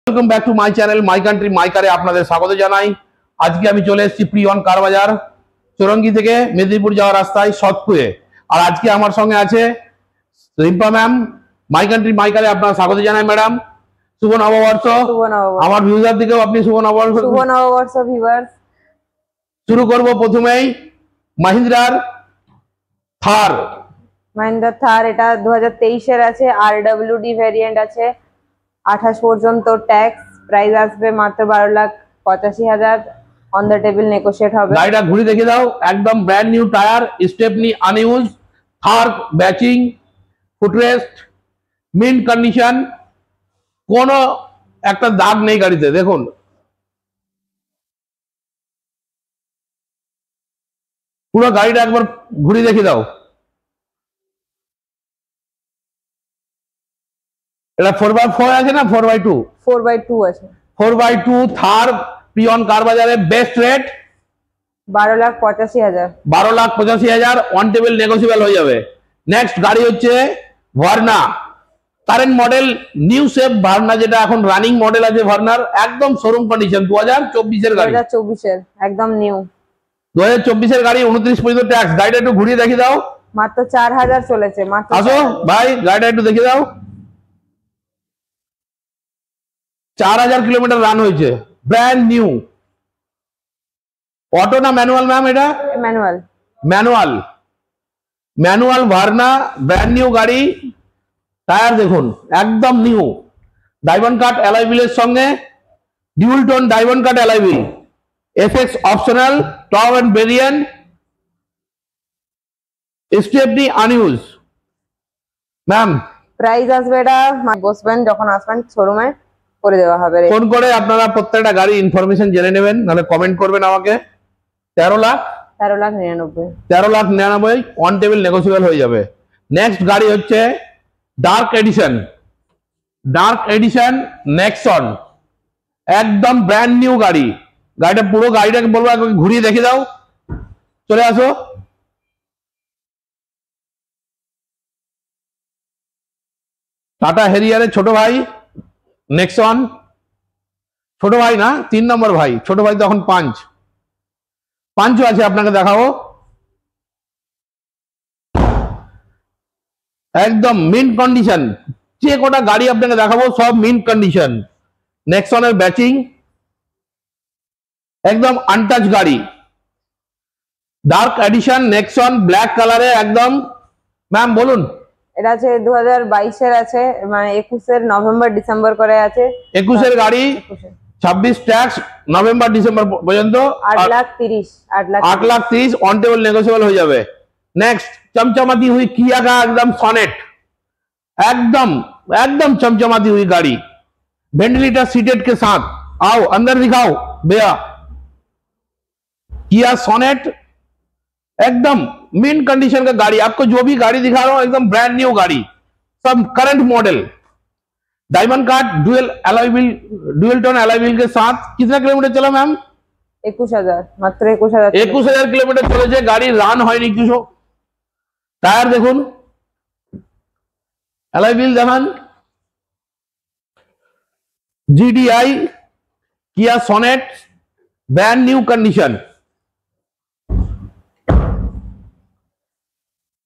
Welcome back to my channel my country মাই কারে আপনাদের স্বাগত জানাই। আজকে আমি চলে এসেছি প্রিয়ন কার বাজার, চৌরঙ্গি থেকে মেদিনীপুর যাওয়ার রাস্তায় সৎপুরে। আর আজকে আমার সঙ্গে আছে রিম্পা ম্যাম। মাই কান্ট্রি মাই কারে আপনার স্বাগত জানাই ম্যাডাম। শুভ নববর্ষ। আমার ভিউজার দিকেও আপনি শুভ নববর্ষ। শুভ নববর্ষ ভিউয়ার্স। শুরু করব প্রথমেই মাহিন্দ্রার থার। মাহিন্দ্রা থার, এটা 2023 এর আছে, আরডব্লিউডি ভ্যারিয়েন্ট আছে, 28 পর্যন্ত ট্যাক্স, প্রাইস আসবে মাত্র 12,85,000, অন দ্য টেবিল নেগোশিয়েট হবে। গাড়িটা ঘুরে দেখে দাও, একদম brand new tyre, stepney unused, থার ব্যাচিং, ফুটরেস্ট, মিন্ট কন্ডিশন, কোনো একটা দাগ নেই গাড়িতে। দেখুন পুরো গাড়িটা একবার ঘুরে দেখে দাও। এটা 4x4 আছে না 4x2? 4x2 আছে। 4x2 থার প্রিয়ন কার বাজারে best rate 12,85,000। 12,85,000, on table negotiable হয়ে যাবে। নেক্সট গাড়ি হচ্ছে Verna, current model new shape Verna, যেটা এখন রানিং মডেল আছে ভার্নার, একদম শোরুম কন্ডিশন। 2024 এর গাড়ি, 2024 এর একদম নিউ। 2024 এর গাড়ি, 29 পর্যন্ত ট্যাক্স। গাড়িটা একটু ঘুরিয়ে দেখে দাও। মাত্র 4,000 চলেছে। মাত্র আসো ভাই, গাড়িটা একটু দেখে দাও। 4,000 কিলোমিটার রান হয়েছে, ব্র্যান্ড নিউ। অটো না ম্যানুয়াল ম্যাম? এটা manual. Manual, manual Verna, brand new গাড়ি। টায়ার দেখুন একদম নিউ, ডায়মন্ড কাট অ্যালয় হুইলের সঙ্গে, dual tone diamond cut alloy wheel, FX optional, top and variant, Stepney আনইউজ। Ma'am price আসবে, এটা বসবেন যখন আসবেন শোরুমে করে দেওয়া হবে। ফোন করে আপনারা প্রত্যেকটা গাড়ি ইনফরমেশন জেনে নেবেন, নাহলে কমেন্ট করবেন আমাকে। 13,99,000। 13,99,000, অন টেবিল নেগোসিয়েবল হয়ে যাবে। নেক্সট গাড়ি হচ্ছে dark addition, dark addition Nexon, একদম ব্র্যান্ড নিউ গাড়ি। গাড়িটা পুরো গাড়িটাকে বলবো ঘুরিয়ে দেখে দাও। চলে আসো। টাটা হেরিয়ারের ছোট ভাই নেক্সন, ছোট ভাই না 3 নম্বর ভাই, ছোট ভাই তো এখন পাঁচও আছে, আপনাকে দেখাবো। একদম মিন্ট কন্ডিশন, যে কটা গাড়ি আপনাকে দেখাবো সব মিন্ট কন্ডিশন। নেক্সনের ব্যাচিং, একদম আনটাচ গাড়ি। ডার্ক এডিশন নেক্সন, ব্ল্যাক কালারে একদম। ম্যাম বলুন। এটা আছে 2022 এর আছে, মানে 21 এর নভেম্বর ডিসেম্বর করে আছে। 21 এর গাড়ি, 26 ট্যাক্স, নভেম্বর ডিসেম্বর পর্যন্ত। 8,30,000, অন টেবিল নেগোসিয়েবল হয়ে যাবে। नेक्स्ट चमचमाती हुई किया का एकदम सोनेट, एकदम एकदम चमचमाती हुई गाड़ी, वेंटिलेटर सीटेड के साथ। आओ अंदर दिखाओ भैया। किया सोनेट एकदम मिन कंडीशन का गाड़ी, आपको जो भी गाड़ी दिखा रहा हूं एकदम ब्रांड न्यू गाड़ी, सब current model. Diamond card dual alloy wheel, dual tone alloy wheel के साथ। कितना किलोमीटर चला मैम? 21,000, मात्र 21,000। 21,000 किलोमीटर चलेছে গাড়ি, রান হয়নি কিছু। টায়ার দেখুন, অ্যালয় হুইল দেখান। জিডিআই কিয়া সনেট, ব্র্যান্ড নিউ কন্ডিশন।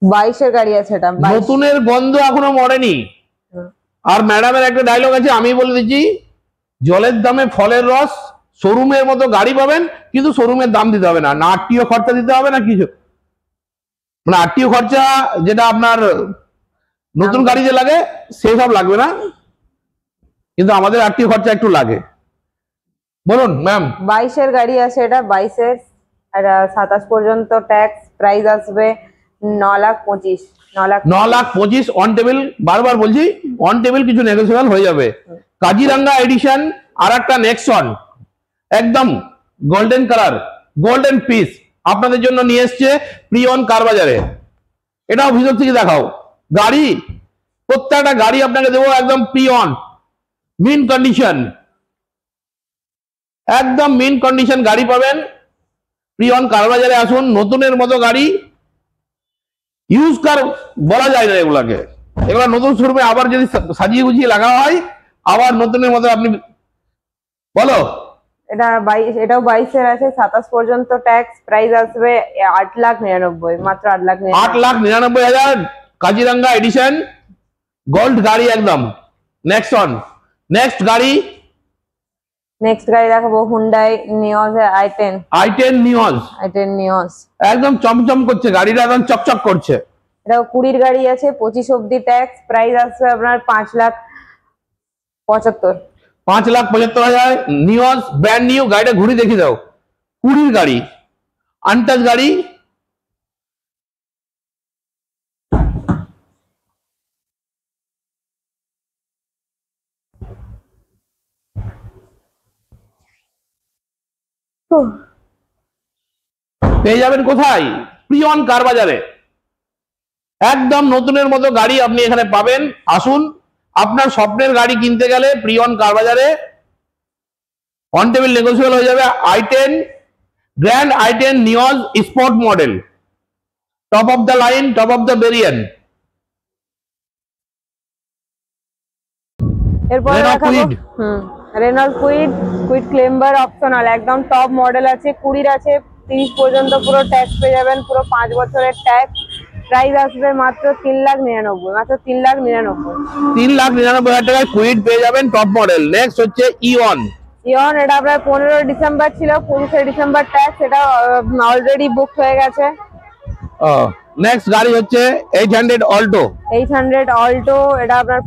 22 এর গাড়ি আছে এটা। নতুনের গন্ধ এখনো মরেনি। আর ম্যাডামের একটা ডায়লগ আছে, আমি বলে দিচ্ছি, জলের দামে ফলের রস। শোরুমের মতো গাড়ি পাবেন, কিন্তু শোরুমের দাম দিতে হবে না, না আরটিও খরচা দিতে হবে না কিছু। মানে আরটিও খরচা যেটা আপনার নতুন গাড়িতে লাগে সেই সব লাগবে না, কিন্তু আমাদের আরটিও খরচা একটু লাগে। বলুন ম্যাম। 22 এর গাড়ি আছে এটা, 22 এর, এটা 27 পর্যন্ত ট্যাক্স, প্রাইস আসবে 9,25,000। 9,25,000 অন টেবিল, বারবার বলছি অন টেবিল, কিছু নেগোসিয়েবল হয়ে যাবে। কাজিরাঙ্গা এডিশন আর একটা নেক্সন, একদম গোল্ডেন কালার, গোল্ডেন পিস আপনাদের জন্য নিয়ে এসছে প্রিয়ন কার বাজারে। এটাও ভিতর থেকে দেখাও গাড়ি, প্রত্যেকটা গাড়ি আপনাকে দেবো একদম প্রিয়ন মিন কন্ডিশন, একদম মিন কন্ডিশন গাড়ি পাবেন। প্রিয়ন কার বাজারে আসুন, নতুনের মতো গাড়ি। ইউজ কার বলা যায় না এগুলাকে, এগুলা নতুন শোরুমে আবার যদি সাজিয়ে গুছিয়ে লাগা হয়, আবার নতুনের মতো আপনি বলো। এটা 22, এটাও 22 আছে, 27 পর্যন্ত ট্যাক্স, প্রাইস আসবে 8,99,000, মাত্র 8,99,000। 8,99,000 কাজিরাঙ্গা এডিশন গোল্ড গাড়ি একদম। নেক্সট গাড়ি দেখাবো হুন্ডাই নিওজ i10 নিওজ। একদম চমচম করছে গাড়িটা, একদম চকচক করছে। এটাও 20 গাড়ি আছে, 25 অব্দি ট্যাক্স, প্রাইস আসবে আপনার 5,75,000। 5,75,000 নিওজ ব্র্যান্ড নিউ। গাড়িটা ঘুরে দেখি দাও। 20 গাড়ি, আনটাচ গাড়ি। পেয়ে যাবেন কোথায়? প্রিয়ন কার বাজারে। একদম নতুনের মতো গাড়ি আপনি এখানে পাবেন। আসুন, আপনার স্বপ্নের গাড়ি কিনতে গেলে প্রিয়ন কার বাজারে অন টেবিল নেগোসিয়েবল হয়ে যাবে। i10 grand i10 news sport model, top of the line, top of the variant. এরপরে দেখাবো রেনল্ড কুইড ক্লেম্বার অপশনাল, একদম টপ মডেল আছে, 20 আছে, 30 পর্যন্ত পুরো ট্যাক্স পেয়ে যাবেন, পুরো 5 বছরের ট্যাক্স। প্রাইস আসবে মাত্র 3,99,000, মাত্র 3,99,000। 3,99,000 টাকায় কুইড পেয়ে যাবেন টপ মডেল। নেক্সট হচ্ছে ইওন। এটা আপনার 15 ডিসেম্বর ছিল, 25 ডিসেম্বর ট্যাক্স, এটা অলরেডি বুক হয়ে গেছে। নেক্সট গাড়ি হচ্ছে 800 অল্টো। এটা আপনার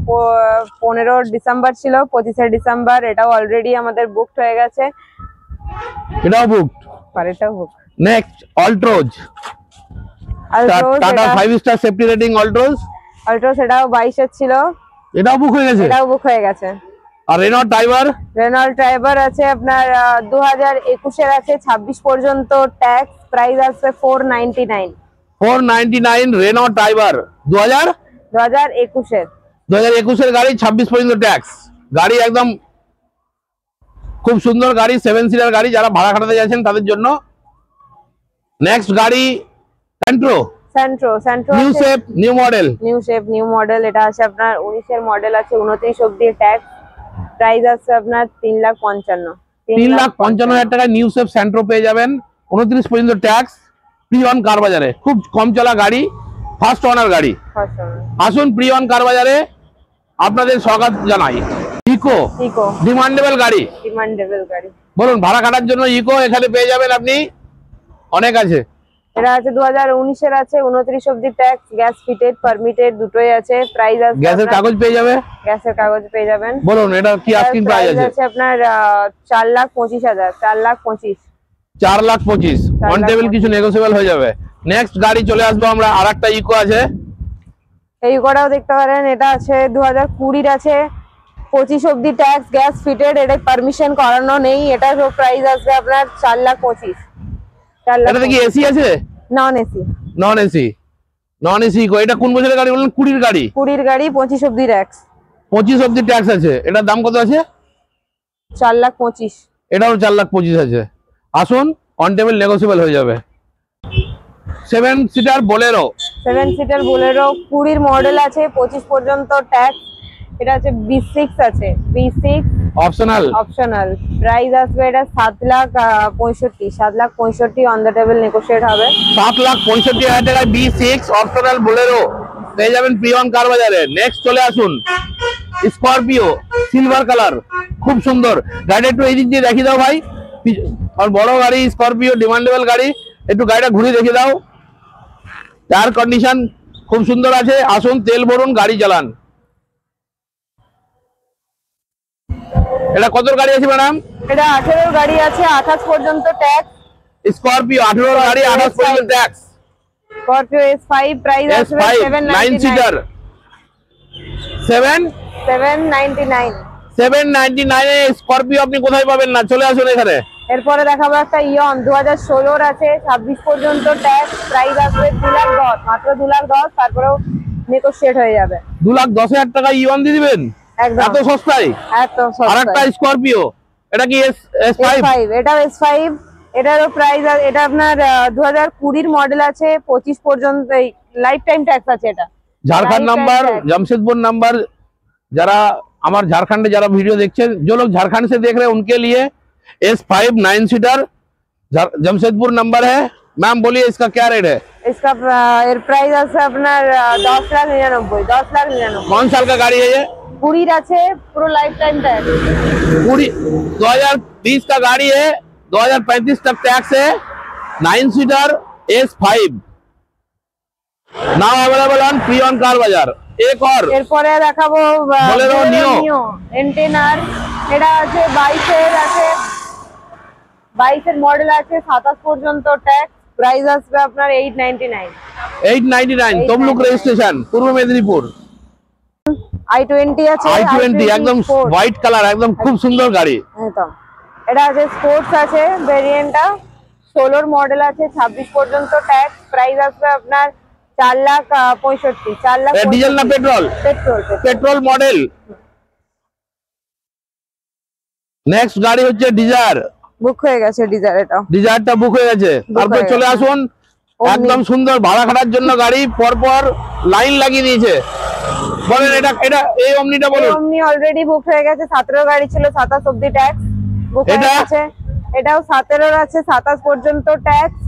15 ডিসেম্বর ছিল, 25 ডিসেম্বর, এটাও অলরেডি আমাদের বুক হয়ে গেছে। এটাও বুকড। এটাও book. Next Altroz, Tata 5 star safety rating Altroz. এটাও 22 এর ছিল, এটাও বুক হয়ে গেছে। আর রেনল্ড ড্রাইভার আছে আপনার 2021 এর আছে, 26 পর্যন্ত ট্যাক্স, প্রাইস আছে 499 রেনল্ড ড্রাইভার 2021 এর গাড়ি, 26 পর্যন্ত ট্যাক্স। গাড়ি একদম খুব সুন্দর গাড়ি, 7 সিটার গাড়ি, যারা ভাড়া খাটাতে যাচ্ছেন তাদের জন্য। নেক্সট গাড়ি সেন্ট্রো নিউ মডেল। এটা আছে আপনার 19 এর মডেল আছে, 29 অব্দি ট্যাক্স, প্রাইস আছে আপনার 3,55,000 টাকায় নিউ শেপ সেন্ট্রো পেয়ে যাবেন, 29 পর্যন্ত ট্যাক্স, প্রিয়ন কার বাজারে। খুব কম চলা গাড়ি, ফার্স্ট ওনার গাড়ি। আসুন প্রিয়ন কার বাজারে, আপনাদের স্বাগত জানাই। ইকো ডিমান্ডেবল গাড়ি। বলুন, ভাড়া খাটার জন্য ইকো এখানে পেয়ে যাবেন আপনি, অনেক আছে। এটা আছে 2019 এর আছে, 29 অব্দি ট্যাক্স, গ্যাস ফিটেড পারমিটেড দুটোই আছে, প্রাইস আছে গ্যাসের কাগজ পেয়ে যাবেন। বলুন, এটা কি আস্কিং প্রাইস আছে আপনার 4,25,000। 4,25,000 অন টেবিল, কিছু নেগোসিয়েবল হয়ে যাবে। নেক্সট গাড়ি চলে আসবো আমরা, আরেকটা ইকো আছে, এই ইকোটাও দেখতে পারেন। এটা আছে 2020 আছে, 25 অব্দি ট্যাক্স, গ্যাস ফিটেড, এটা পারমিশন করানো নেই। এটা প্রাইস আসবে আপনার 4,25,000। এটাতে কি এসি আছে? Non AC eco. এটা কোন বছরের গাড়ি বললেন? 20 গাড়ি, 25 অব্দি ট্যাক্স, 25 অব্দি ট্যাক্স আছে। এটার দাম কত আছে? 4,25,000। এটাও 4,25,000 আছে। আসুন, অন টেবিল নেগোসিয়েবল হয়ে যাবে। 7 সিটার বোলেরো, 20 মডেল আছে, 25 পর্যন্ত ট্যাক্স, এটা আছে B6 আছে, B6 অপশনাল, প্রাইস আসবে এটা 7,65,000 অন দ্য টেবিল নেগোশিয়েট হবে। 7,65,000 টাকায় B6 অপশনাল বোলেরো পেয়ে যাবেন প্রিয়ন কার বাজারে। নেক্সট চলে আসুন, স্করপিও সিলভার কালার, খুব সুন্দর গাড়িটা। একটু এই দিক দিয়ে দেখিয়ে দাও ভাই, আর বড় গাড়ি স্করপিও, ডিমান্ডেবল গাড়ি, একটু গাড়িটা ঘুরে দেখে দাও। টায়ার কন্ডিশন খুব সুন্দর আছে। আসুন, তেল ভরুন, গাড়ি চালান। এটা কত গাড়ি আছে ম্যাডাম? এটা 18 গাড়ি আছে, 28 পর্যন্ত ট্যাক্স। স্করপিও 18 গাড়ি, 28 পর্যন্ত ট্যাক্স। স্করপিও S5, প্রাইস আসবে 799 799 এ স্করপিও আপনি কোথায় পাবেন না, চলে আসুন এখানে। এরপরে দেখাবো একটা ইয়ন 2016 আছে, 26 পর্যন্ত ট্যাক্স, প্রাইস আসবে 2,10,000, মাত্র 2,10,000, তারপরেও নেগোশিয়েট হয়ে যাবে। 2,10,000 টাকা ইয়ন দিয়ে দিবেন? একদম, এত সস্তায়? আরেকটা স্করপিও, এটা কি S5? এটাও S5, এটারও প্রাইস, এটা আপনার 2020 মডেল আছে, 25 পর্যন্ত লাইফ টাইম ট্যাক্স আছে। এটা ঝাড়খণ্ড নাম্বার, জামশেদপুর নাম্বার, যারা हमारे झारखंड जरा वीडियो देखते हैं, जो लोग झारखंड से देख रहे हैं उनके लिए S5 9 सीटर जमशेदपुर नंबर है। मैम बोलिए इसका क्या रेट है? इसका प्राइस আছে আপনার 10,99,000 10,99,000। कौन साल का गाड़ी है ये? পুরীর আছে, পুরো লাইফ টাইম ট্যাক্স। पूरी 2020 का गाड़ी है, 2035 तक टैक्स है। 9 seater S5 now available on pre on car बाजार। एक और এরপরে দেখাবো Bolero Neo। এন্টেনার, এটা আছে 22 এর আছে, 22 এর মডেল আছে, 27 পর্যন্ত ট্যাক্স, প্রাইস আসবে আপনার 899। 899 তমলুক রেজিস্ট্রেশন, পূর্ব মেদিনীপুর। i20 আছে, i20 একদম Sport। হোয়াইট কালার, একদম খুব সুন্দর গাড়ি। একদম এটা আছে স্পোর্টস আছে ভেরিয়েন্টটা, 16 মডেল আছে, 26 পর্যন্ত ট্যাক্স, প্রাইস আসবে আপনার 4,65,000। 4,65,000 ডিজেল না petrol? Petrol. Petrol model. Next গাড়ি হচ্ছে ডিজায়ার। বুক হয়ে গেছে ডিজায়ার, এটা ডিজায়ারটা বুক হয়ে গেছে। তারপর হয়ে চলে গেছে। আসুন, Omni। একদম সুন্দর ভাড়া খাটার জন্য গাড়ি, পরপর লাইন লাগিয়ে দিয়েছে। বলেন এটা এটা এই অমনিটা বলুন। অমনি অলরেডি বুক হয়ে গেছে, 17 গাড়ি ছিল, 27 অবধি ট্যাক্স বুক হয়ে এটা? গেছে। এটাও 17 আছে, 27 পর্যন্ত ট্যাক্স,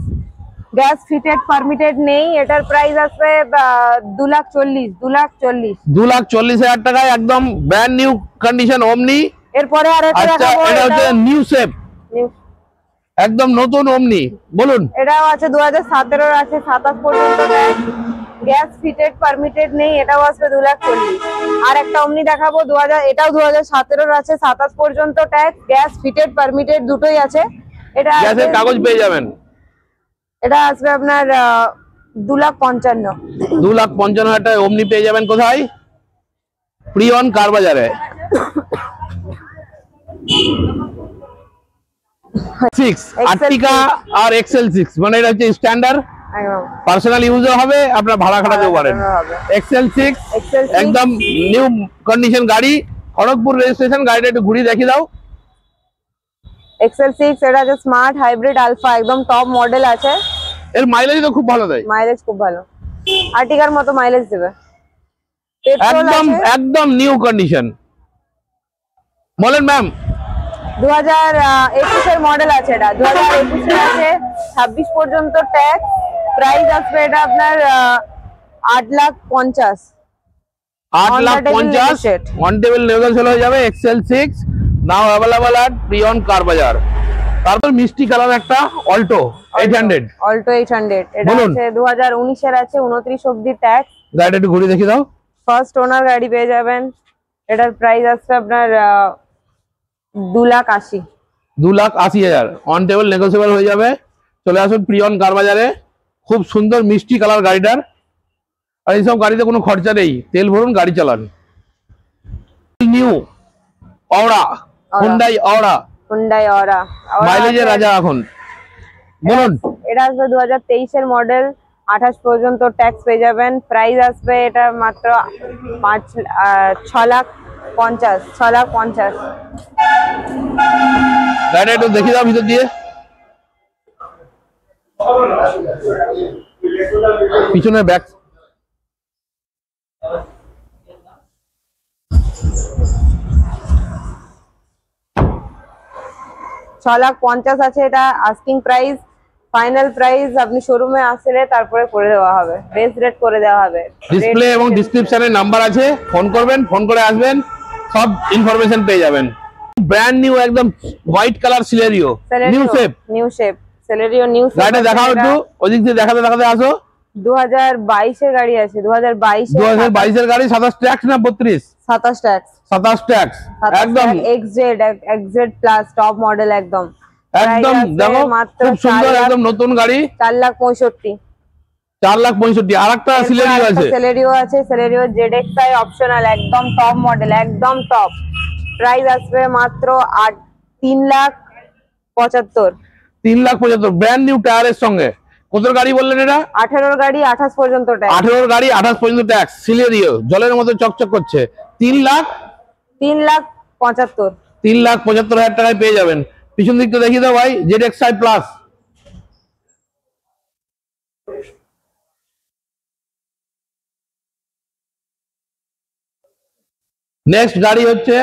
গ্যাস ফিটেড পারমিটেড নেই। এটার প্রাইস আসবে 2,40,000। 2,40,000। 2,40,000 টাকায় একদম ব্র্যান্ড নিউ কন্ডিশন অমনি। এরপরে আরেকটা আচ্ছা দেখাবো, এটা হচ্ছে নিউ শেপ, একদম নতুন অমনি, বলুন। এটাও আছে 2017 আছে, 27 পর্যন্ত ট্যাক্স, গ্যাস ফিটেড পারমিটেড নেই, এটাও আসবে 2,40,000। আর একটা অমনি দেখাবো 2000, এটাও 2017 আছে, 27 পর্যন্ত ট্যাক্স, গ্যাস ফিটেড পারমিটেড দুটোই আছে। এটা গ্যাসের কাগজ পেয়ে যাবেন। এটা আসবে আপনার 2,55,000। 2,55,000 টাকায় অমনি পেয়ে যাবেন। কোথায়? প্রি অন কার বাজারে। 6 আর্টিকা আর XL6 মানে এটা হচ্ছে স্ট্যান্ডার্ড, একদম পার্সোনাল ইউজও হবে, আপনার ভাড়া খাটাতেও পারেন। XL6 একদম নিউ কন্ডিশন গাড়ি, খড়গপুর রেজিস্ট্রেশন। গাড়িটা একটু ঘুরিয়ে দেখিয়ে দাও। XL6 এটা আছে স্মার্ট হাইব্রিড আলফা, একদম টপ মডেল আছে। এর মাইলেজ তো খুব ভালো দেয়, মাইলেজ খুব ভালো, আর্টিকার মতো মাইলেজ দেবে। পেট্রোল একদম আছে, একদম নিউ কন্ডিশন। বলেন ম্যাম। 2021 এর মডেল আছে, এটা 2021 এর আছে, 26 পর্যন্ত ট্যাক্স, প্রাইস আসবে এটা আপনার 8,50,000। 8,50,000 অন টেবিল নেগোশিয়েবল হয়ে যাবে। XL6 now available at pre-owned car Bazaar. তারপর মিষ্টি কালার একটা অল্টো 800। অল্টো 800 এটা বলুন। আছে 2019 এর আছে, 29 অবধি ট্যাক্স, গাড়িটা একটু ঘুরিয়ে দেখিয়ে দাও। ফার্স্ট ওনার গাড়ি পেয়ে যাবেন। এটার প্রাইস আসবে আপনার 2,80,000। 2,80,000 অন টেবিল নেগোশিয়েবল হয়ে যাবে। চলে আসুন প্রি অন কার বাজারে। খুব সুন্দর মিষ্টি কালার গাড়িটার, আর এইসব গাড়িতে কোনো খরচা নেই, তেল ভরুন গাড়ি চালান। নিউ অরা, হুন্ডাই অরা, হুন্ডাই অরা মাইলেজের রাজা এখন। বলুন। এটা আসবে 2023 এর মডেল, 28 পর্যন্ত ট্যাক্স পেয়ে যাবেন। প্রাইস আসবে এটা মাত্র 6,50,000। 6,50,000। গাড়িটা একটু দেখিয়ে দাও ভিতর দিয়ে। পিছনে ব্যাক $6,50,000 আছে। এটা আস্কিং প্রাইস, ফাইনাল প্রাইস আপনি শোরুমে আসলে তারপরে করে দেওয়া হবে, বেস্ট রেট করে দেওয়া হবে। ডিসপ্লে এবং ডিসক্রিপশনে নাম্বার আছে, ফোন করবেন, ফোন করে আসবেন, সব ইনফরমেশন পেয়ে যাবেন। ব্র্যান্ড নিউ একদম white colour Celerio, new shape. New shape Celerio new shape. গাড়িটা দেখাও একটু, ওদিক দিয়ে দেখাতে দেখাতে আসো। 2022 এর গাড়ি আছে, 2022 এর গাড়ি। 27 ট্যাক্স না 32? 27 ট্যাক্স। 27 ট্যাক্স একদম XZ প্লাস টপ মডেল একদম। একদম দেখো খুব সুন্দর, একদম নতুন গাড়ি। 4,65,000। 4,65,000। আরেকটা সিলেরিও আছে। সেলেরিও আছে, সেলেরিও ZXi অপশনাল, একদম টপ মডেল, একদম টপ। প্রাইস আসবে মাত্র 3,75,000। 3,75,000 ব্র্যান্ড নিউ টায়ারের সঙ্গে। কত গাড়ি বললেন এটা? 18 গাড়ি, 28 পর্যন্ত ট্যাক্স। 18 গাড়ি, 28 পর্যন্ত ট্যাক্স। সিলেরিও জলের মতো চকচক করছে। 3,75,000। 3,75,000 টাকায় পেয়ে যাবেন। পিছন দিকটা দেখিয়ে দাও ভাই, ZXi প্লাস। নেক্সট গাড়ি হচ্ছে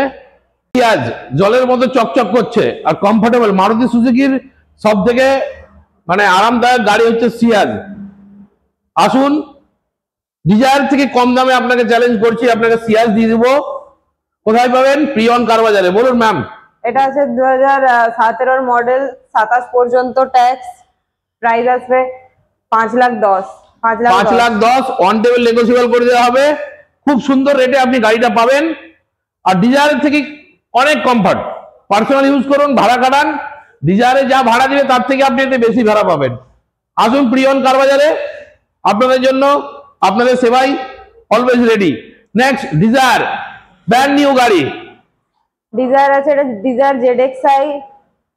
সিয়াজ, জলের মতো চকচক করছে আর কমফোর্টেবল। মারুতি সুজুকির সব থেকে মানে আরামদায়ক গাড়ি হচ্ছে সিয়াজ। আসুন, ডিজায়ার থেকে কম দামে আপনাকে চ্যালেঞ্জ করছি, আপনাকে সিয়াজ দিয়ে দিব। কোথায় পাবেন? প্রিয়ন কার বাজারে। বলুন ম্যাম। এটা আছে 2017 মডেল, 27 পর্যন্ত ট্যাক্স, প্রাইস আসবে 5,10,000। 5,10,000 অন টেবিল নেগোসিয়েবল করে দেওয়া হবে। খুব সুন্দর রেটে আপনি গাড়িটা পাবেন আর ডিজায়ারের থেকে অনেক কমফর্ট। পার্সোনাল ইউজ করুন, ভাড়া কাটান, ডিজায়ারে যা ভাড়া দিবে তার থেকে আপনি এতে বেশি ভাড়া পাবেন। আসুন প্রিয়ন কার বাজারে, আপনাদের জন্য, আপনাদের সেবাই always ready. Next Dzire, brand new গাড়ি। ডিজায়ার আছে, এটা ডিজায়ার ZXi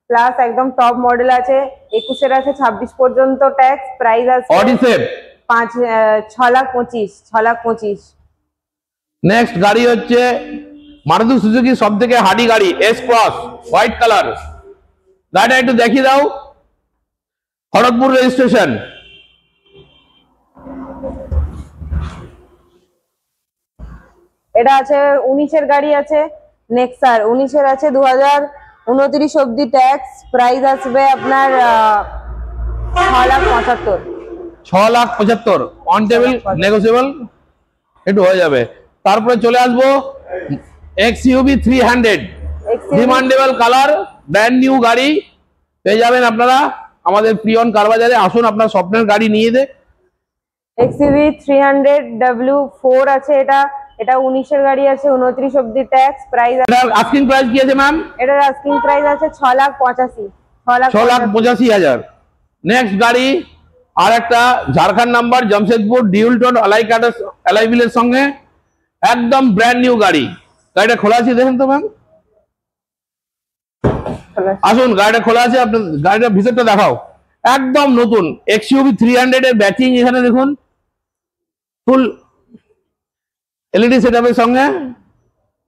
প্লাস, একদম টপ মডেল আছে। 21 আছে, 26 পর্যন্ত ট্যাক্স, প্রাইস আছে অডিসেপ 6,25,000। নেক্সট গাড়ি হচ্ছে মারুতি সুজুকি সব থেকে হাডি গাড়ি, এস ক্রস, হোয়াইট কালার। গাড়িটা একটু দেখিয়ে দাও। খড়গপুর রেজিস্ট্রেশন। এটা আছে 19 গাড়ি আছে, নেক্সার 19 আছে, 2029 অব্দি ট্যাক্স, প্রাইস আসবে আপনার 6,75,000। 6,75,000 অন টেবিল নেগোসিয়েবল একটু হয়ে যাবে। তারপরে চলে আসবো XUV 300, demandable colour, brand new গাড়ি পেয়ে যাবেন আপনারা আমাদের প্রিয়ন কার বাজারে। আসুন আপনার স্বপ্নের গাড়ি নিয়ে দে। XUV 300 W4 আছে, এটা 19 গাড়ি আছে, 29 অব্দি ট্যাক্স, প্রাইস আস্কিং প্রাইস কি আছে ম্যাম? এটার আস্কিং প্রাইস আছে 6,85,000। 6,85,000। নেক্সট গাড়ি আর একটা Jharkhand number, Jamshedpur, dual tone ally হুইলের সঙ্গে, একদম ব্র্যান্ড নিউ গাড়ি। গাড়িটা খোলা আছে, দেখেন তো ম্যাম। আসুন, গাড়িটা খোলা আছে, আপনার গাড়িটা ভিতরটা দেখাও। একদম নতুন XUV 300 এর ব্যাচিং এখানে দেখুন, ফুল LED সেটআপের সঙ্গে,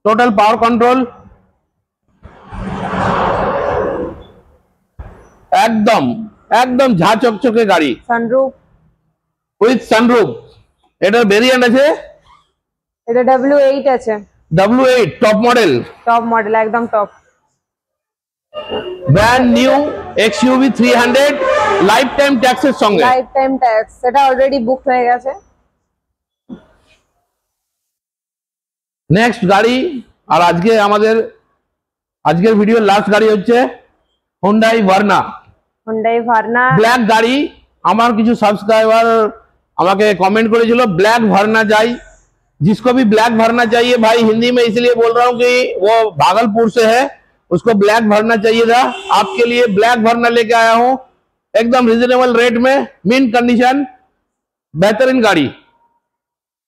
টোটাল পাওয়ার কন্ট্রোল, একদম একদম ঝা চকচকে গাড়ি। Sunroof with sunroof. এটার ভেরিয়েন্ট আছে, এটা W8 আছে, W8 টপ মডেল, একদম top. Brand new XUV 300 life time ট্যাক্সের সঙ্গে। লাইফ টাইম ট্যাক্স, এটা অলরেডি বুক হয়ে গেছে। নেক্সট গাড়ি আর আজকের ভিডিওর লাস্ট গাড়ি হচ্ছে Hyundai Verna। ব্ল্যাক গাড়ি। আমার কিছু সাবস্ক্রাইবার আমাকে कमेंट করেছিল ब्लैक भरना चाहिए, जिसको भी ब्लैक भरना चाहिए भाई, हिंदी में इसलिए बोल रहा हूँ कि वो भागलपुर से है, उसको ब्लैक भरना चाहिए था। आपके लिए ब्लैक भरना लेके आया हूँ, एकदम रिजनेबल रेट में, मिंट कंडीशन, बेहतरीन गाड़ी।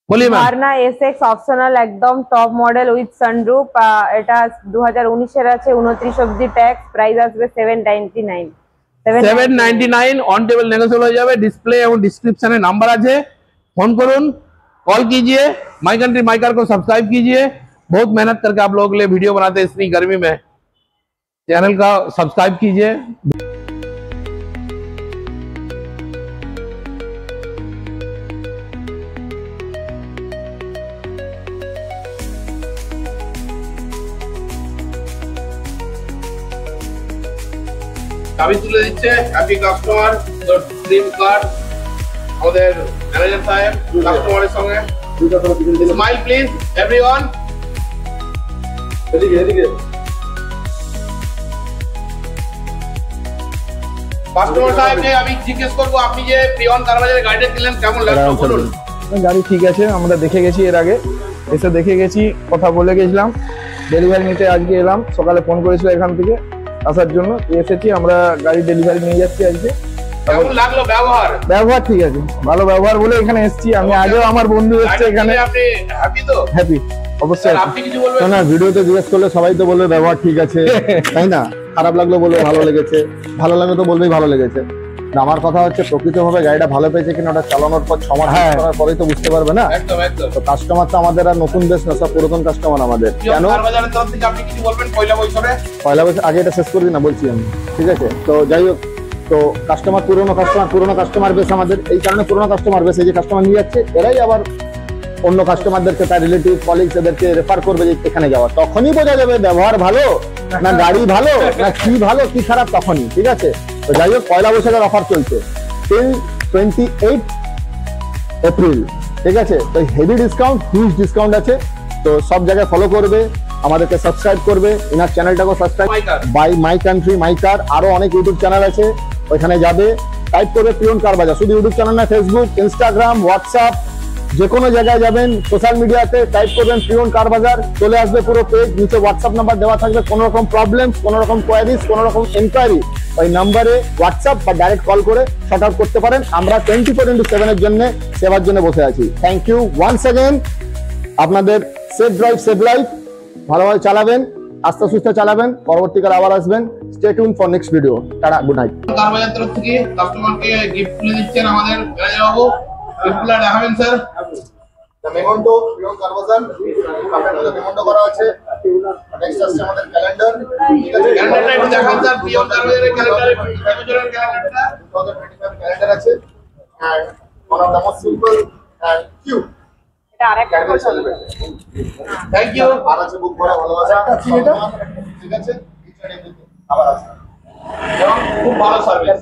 बोलिए मैम। ভার্না SX অপশনাল, একদম টপ মডেল উইথ সানরুফ। এটা 2019 এর আছে, 29 অব্দি ট্যাক্স, প্রাইস আসবে 799। 799 ऑन टेबल नेगोशिएबल हो जाए। डिस्प्ले और डिस्क्रिप्शन में नंबर আছে, फोन करुन, कॉल कीजिए, माई कंट्री माई कार को सब्सक्राइब कीजिए। बहुत मेहनत करके आप लोगों के लिए वीडियो बनाते हैं इतनी गर्मी में, चैनल का सब्सक्राइब कीजिए। চাবি তুলে দিচ্ছে হ্যাপি কাস্টমার ড্রিম কার আমাদের ম্যানেজার সাহেব কাস্টমারের সঙ্গে। Smile please everyone. এদিকে কাস্টমার সাহেবকে আমি জিজ্ঞেস করবো, আপনি যে প্রিয়ন কার বাজারে গাড়িটা কিনলেন কেমন লাগলো বলুন। গাড়ি ঠিক আছে, আমরা দেখে গেছি, এর আগে এসে দেখে গেছি, কথা বলে গেছিলাম, ডেলিভারি নিতে আজকে এলাম। সকালে ফোন করেছিল এখান থেকে আসার জন্য, এসেছি, আমরা গাড়ি ডেলিভারি নিয়ে যাচ্ছি আজকে। কেমন লাগলো ব্যবহার? ব্যবহার ঠিক আছে, ভালো ব্যবহার বলে এখানে এসেছি আমি। আগেও আমার বন্ধু এসছে এখানে। আপনি হ্যাপি তো? হ্যাপি অবশ্যই। আপনি কিছু বলবেন? না, ভিডিওতে জিজ্ঞেস করলে সবাই তো বলবে ব্যবহার ঠিক আছে, তাই না? খারাপ লাগলো বলবে ভালো লেগেছে, ভালো লাগলে তো বলবেই ভালো লেগেছে। আমার কথা হচ্ছে প্রকৃতভাবে গাড়িটা ভালো পেয়েছে কিনা ওটা চালানোর পর 6 মাস করার পরেই তো বুঝতে পারবে না। একদম একদম। তো কাস্টমার তো আমাদের আর নতুন বেশ না, সব পুরাতন কাস্টমার আমাদের। কেন বাজারের তরফ থেকে আপনি কিছু বলবেন পয়লা বছরে? পয়লা বছর আগে এটা শেষ করে দিই না বলছি আমি, ঠিক আছে? তো যাই হোক, তো পুরোনো কাস্টমার বেশ আমাদের, এই কারণে পুরোনো কাস্টমার বেশ, এই যে কাস্টমার নিয়ে যাচ্ছে এরাই আবার অন্য কাস্টমারদেরকে, তার রিলেটিভ কলিগস এদেরকে রেফার করবে যে এখানে যাওয়া, তখনই বোঝা যাবে ব্যবহার ভালো না গাড়ি ভালো না কি ভালো কি খারাপ, তখনই। ঠিক আছে, তো যাই হোক, পয়লা বৈশাখের অফার চলছে টিল 28 এপ্রিল। ঠিক আছে, তো হেভি ডিসকাউন্ট, হিউজ ডিসকাউন্ট আছে। তো সব জায়গায় ফলো করবে, আমাদেরকে সাবস্ক্রাইব করবে, ইনার চ্যানেলটাকেও subscribe, by my country my car, আরো অনেক ইউটিউব চ্যানেল আছে, ওইখানে যাবে, টাইপ করবে প্রিয়ন কার বাজার। শুধু ইউটিউব চ্যানেল না, ফেসবুক, ইনস্টাগ্রাম, হোয়াটসঅ্যাপ, যে কোনো জায়গায় যাবেন সোশ্যাল মিডিয়াতে টাইপ করবেন প্রিয়ন কার বাজার, চলে আসবে পুরো পেজ, নিচে হোয়াটসঅ্যাপ নাম্বার দেওয়া থাকবে। কোনো রকম প্রবলেম, কোনো রকম কোয়ারিজ, কোনো রকম এনকোয়ারি ওই নাম্বারে হোয়াটসঅ্যাপ বা ডাইরেক্ট কল করে শর্ট আউট করতে পারেন। আমরা 24/7 এর জন্য সেবার জন্য বসে আছি। Thank you once again. আপনাদের সেফ ড্রাইভ সেফ লাইফ, ভালোভাবে চালাবেন, আস্তে সুস্থে চালাবেন, পরবর্তীকালে আবার আসবেন। Stay tune for next video. টাটা, গুড নাইট। কার বাজার তরফ থেকে কাস্টমারকে গিফট তুলে দিচ্ছেন আমাদের ম্যানেজার বাবু, গিফটগুলো দেখাবেন স্যার। মেমন্টো প্রিয়ন কার বাজার, আপনাদের মেমন্টো করা আছে। নেক্সট আসছে আমাদের ক্যালেন্ডার। ঠিক আছে, ক্যালেন্ডারটা একটু দেখান স্যার, প্রিয়ন কার বাজারের ক্যালেন্ডার, এই বছরের ক্যালেন্ডারটা 2025 ক্যালেন্ডার আছে। and one of the most simple and cute এটা আরেকটা পছন্দ। Thank you. আর আছে বুক ভরা ভালোবাসা। ঠিক আছে, আবার আসবে। খুব ভালো সার্ভিস।